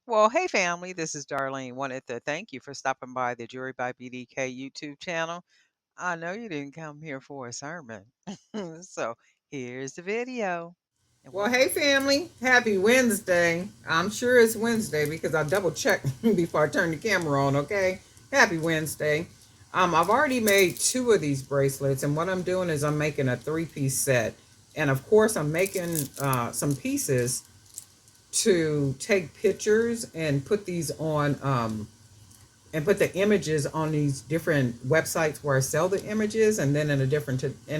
Well, hey family, this is Darlene. Wanted to thank you for stopping by the Jury by BDK YouTube channel. I know you didn't come here for a sermon. So here's the video. And Well, we'll hey family, happy Wednesday. I'm sure it's Wednesday because I double checked before I turned the camera on, okay? Happy Wednesday. I've already made two of these bracelets, and what I'm doing is I'm making a three-piece set. And of course, I'm making some pieces to take pictures and put these on and put the images on these different websites where I sell the images, and then in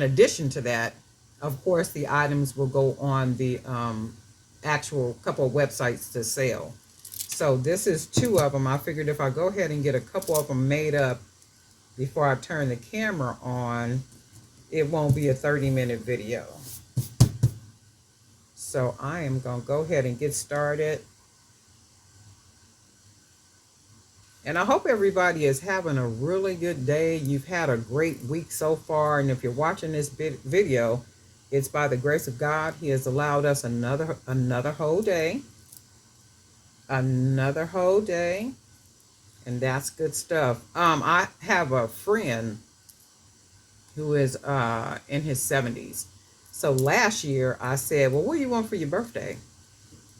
addition to that, of course, the items will go on the actual couple of websites to sell. So this is two of them. I figured if I go ahead and get a couple of them made up before I turn the camera on, it won't be a 30-minute video. So I am going to go ahead and get started. And I hope everybody is having a really good day. You've had a great week so far. And if you're watching this video, it's by the grace of God. He has allowed us another whole day. Another whole day. And that's good stuff. I have a friend who is in his 70s. So last year I said, well, what do you want for your birthday?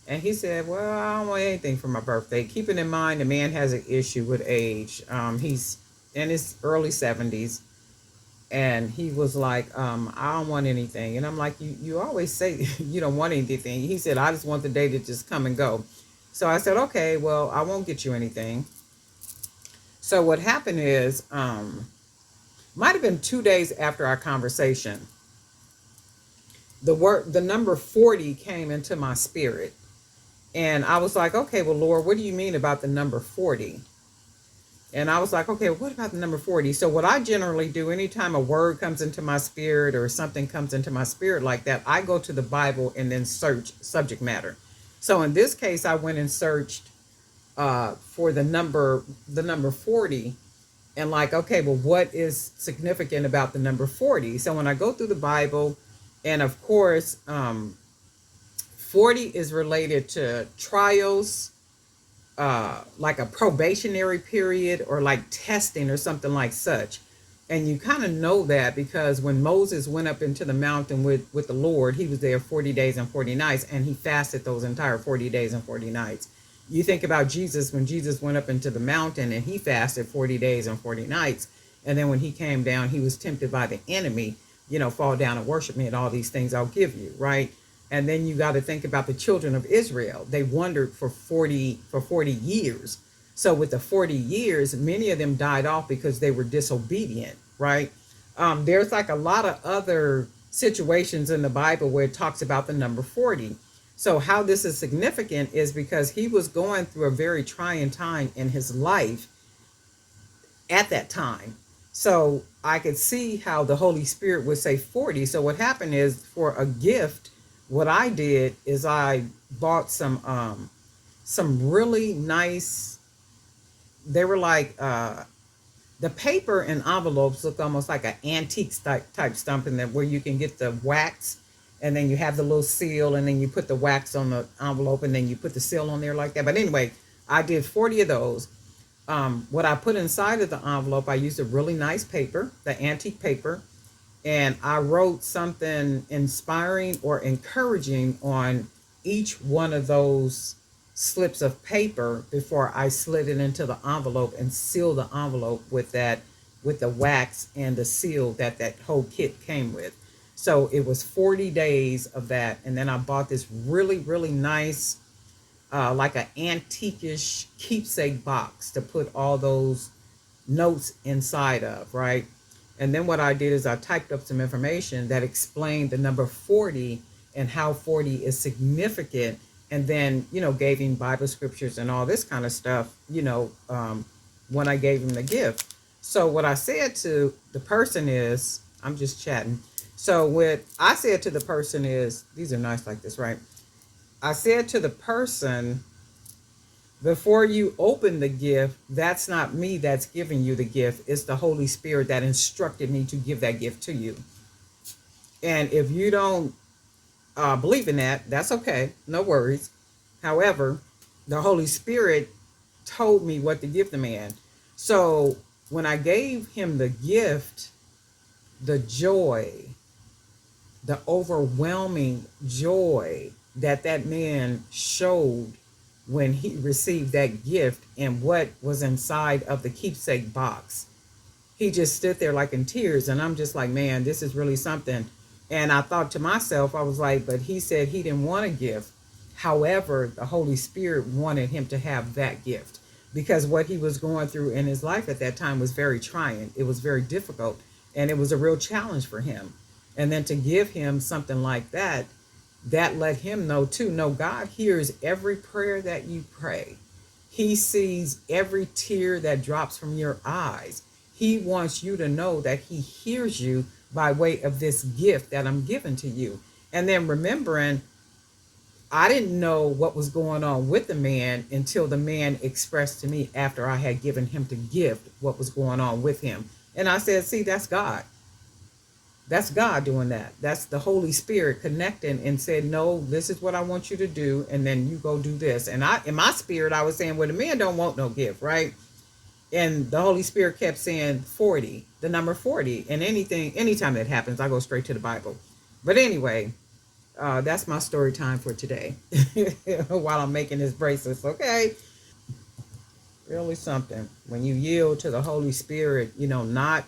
And he said, well, I don't want anything for my birthday. Keeping in mind the man has an issue with age. He's in his early 70s. And he was like, I don't want anything. And I'm like, you always say you don't want anything. He said, I just want the day to just come and go. So I said, okay, well, I won't get you anything. So what happened is, might have been 2 days after our conversation, the number 40 came into my spirit. And I was like, okay, well, Lord, what do you mean about the number 40? And I was like, okay, what about the number 40? So what I generally do anytime a word comes into my spirit or something comes into my spirit like that, I go to the Bible and then search subject matter. So in this case, I went and searched for the number 40, and like, okay, well, what is significant about the number 40? So when I go through the Bible, and of course, 40 is related to trials, like a probationary period or like testing or something like such. And you kind of know that because when Moses went up into the mountain with the Lord, he was there 40 days and 40 nights, and he fasted those entire 40 days and 40 nights. You think about Jesus when Jesus went up into the mountain and he fasted 40 days and 40 nights. And then when he came down, he was tempted by the enemy, fall down and worship me and all these things I'll give you, right? And then you got to think about the children of Israel. They wandered for 40 years. So with the 40 years, many of them died off because they were disobedient, right? There's like a lot of other situations in the Bible where it talks about the number 40. So how this is significant is because he was going through a very trying time in his life at that time. So I could see how the Holy Spirit would say 40. So what happened is, for a gift, what I did is I bought some really nice, they were like the paper and envelopes look almost like an antique type stuff, that where you can get the wax, and then you have the little seal, and then you put the wax on the envelope, and then you put the seal on there like that. But anyway, I did 40 of those. What I put inside of the envelope, I used a really nice paper, the antique paper, and I wrote something inspiring or encouraging on each one of those slips of paper before I slid it into the envelope and sealed the envelope with the wax and the seal that whole kit came with. So it was 40 days of that, and then I bought this really, really nice, like an antiquish keepsake box to put all those notes inside of, right? And then what I did is I typed up some information that explained the number 40 and how 40 is significant. And then, gave him Bible scriptures and all this kind of stuff, when I gave him the gift. So what I said to the person is, I'm just chatting. So what I said to the person is, these are nice like this, right? I said to the person, before you open the gift, that's not me that's giving you the gift. It's the Holy Spirit that instructed me to give that gift to you. And if you don't believe in that, that's okay. No worries. However, the Holy Spirit told me what to give the man. So when I gave him the gift, the joy, the overwhelming joy that that man showed when he received that gift and what was inside of the keepsake box, he just stood there like in tears. And I'm just like, man, this is really something. And I thought to myself, I was like, but he said he didn't want a gift. However, the Holy Spirit wanted him to have that gift because what he was going through in his life at that time was very trying. It was very difficult and it was a real challenge for him. And then to give him something like that, that let him know too, no, God hears every prayer that you pray. He sees every tear that drops from your eyes. He wants you to know that he hears you by way of this gift that I'm giving to you. And then remembering, I didn't know what was going on with the man until the man expressed to me after I had given him the gift what was going on with him. And I said, see, that's God. That's God doing that. That's the Holy Spirit connecting and said, no, this is what I want you to do. And then you go do this. And I, in my spirit, I was saying, well, the man don't want no gift, right? And the Holy Spirit kept saying 40, the number 40. And anytime that happens, I go straight to the Bible. But anyway, that's my story time for today while I'm making this bracelets. Okay. Really something. When you yield to the Holy Spirit, not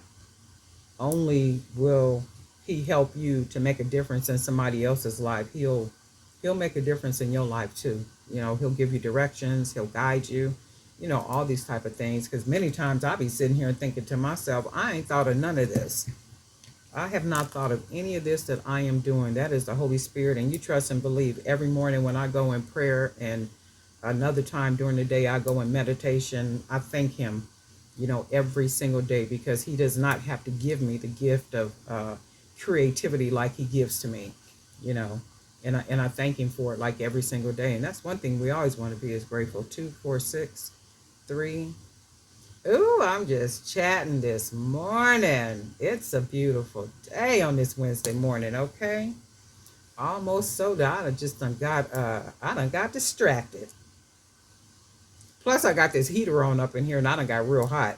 only will he help you to make a difference in somebody else's life, he'll make a difference in your life too. He'll give you directions, he'll guide you, all these type of things. Because many times I'll be sitting here and thinking to myself, I ain't thought of none of this. I have not thought of any of this that I am doing. That is the Holy Spirit. And you trust and believe every morning when I go in prayer and another time during the day I go in meditation, I thank him, every single day because he does not have to give me the gift of creativity like he gives to me, you know. And I thank him for it like every single day. And that's one thing we always want to be is grateful. 246 3. Ooh, I'm just chatting this morning. It's a beautiful day on this Wednesday morning, okay? Almost so that I done got distracted. Plus I got this heater on up in here and I done got real hot.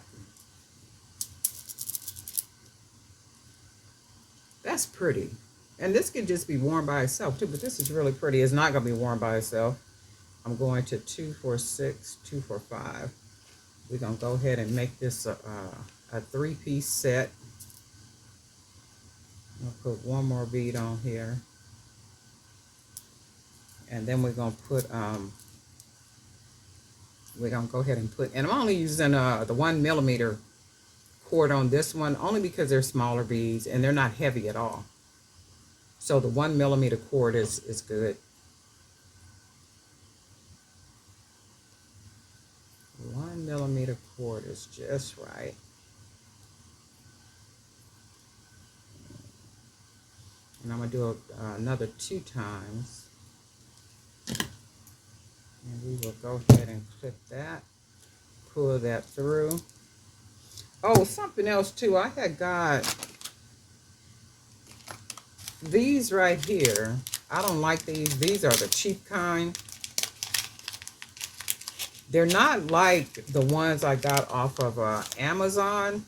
That's pretty. And this could just be worn by itself too, but this is really pretty. It's not gonna be worn by itself. I'm going to 246 245. We're gonna go ahead and make this a three-piece set. I'll put one more bead on here. And then we're gonna go ahead and and I'm only using the 1 millimeter cord on this one only because they're smaller beads and they're not heavy at all. So the 1 millimeter cord is good. 1 millimeter cord is just right. And I'm gonna do another 2 times. And we will go ahead and clip that, pull that through. Oh, something else too. I had got these right here. I don't like these. These are the cheap kind. They're not like the ones I got off of Amazon.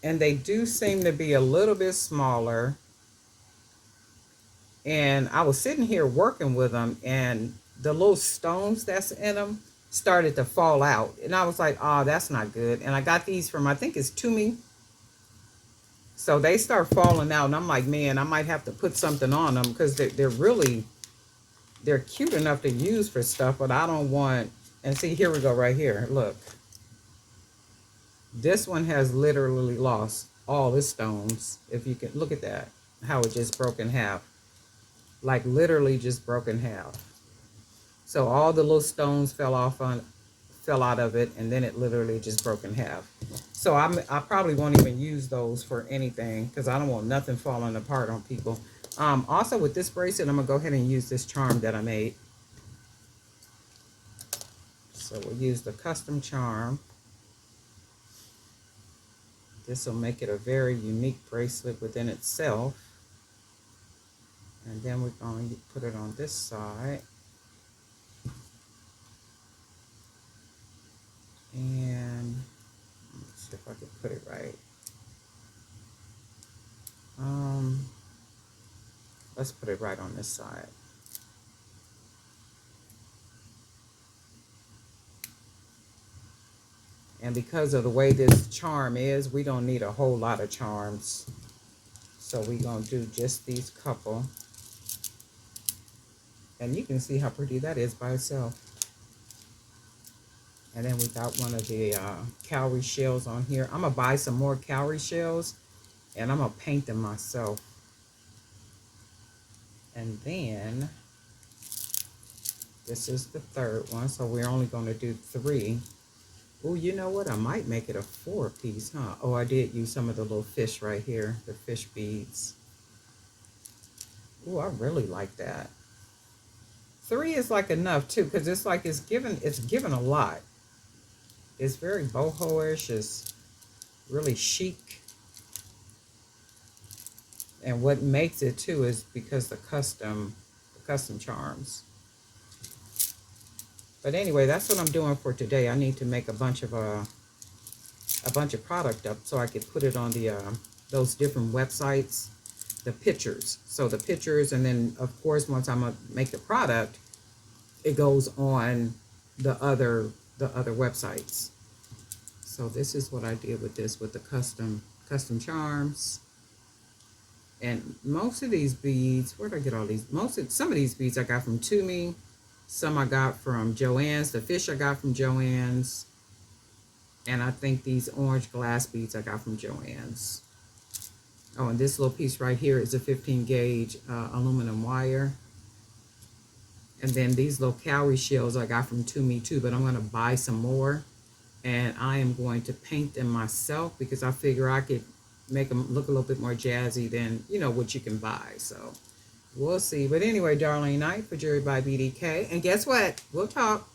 And they do seem to be a little bit smaller. And I was sitting here working with them, and the little stones that's in them started to fall out. And I was like, oh, that's not good. And I got these from, I think it's Toomey. So they start falling out. And I'm like, man, I might have to put something on them because they're cute enough to use for stuff, but I don't want, and see, here we go right here. Look, this one has literally lost all its stones. If you can look at that, how it just broke in half. Like literally just broke in half. So all the little stones fell out of it, and then it literally just broke in half. So I probably won't even use those for anything because I don't want nothing falling apart on people. Also with this bracelet, I'm gonna go ahead and use this charm that I made. So we'll use the custom charm. This will make it a very unique bracelet within itself. And then we're going to put it on this side. Let's put it right on this side. And because of the way this charm is, we don't need a whole lot of charms. So we're going to do just these couple. And you can see how pretty that is by itself. And then we got one of the cowrie shells on here. I'm going to buy some more cowrie shells. And I'm going to paint them myself. And then this is the third one. So we're only going to do 3. Oh, you know what? I might make it a 4-piece, huh? Oh, I did use some of the little fish right here. The fish beads. Oh, I really like that. 3 is like enough too, because it's like it's given a lot. It's very boho-ish. It's really chic. And what makes it too is because the custom charms. But anyway, that's what I'm doing for today. I need to make a bunch of product up so I could put it on the those different websites, the pictures. So the pictures, and then of course once I'm gonna make the product, it goes on the other websites. So this is what I did with this, with the custom charms. And most of these beads, where did I get all these? Some of these beads I got from Toomey. Some I got from Joann's. The fish I got from Joann's. And I think these orange glass beads I got from Joann's. Oh, and this little piece right here is a 15 gauge aluminum wire. And then these little cowrie shells I got from Toomey too, but I'm going to buy some more. And I am going to paint them myself because I figure I could make them look a little bit more jazzy than, you know, what you can buy. So we'll see. But anyway, Darlene Knight for Jewelry by BDK. And guess what? We'll talk.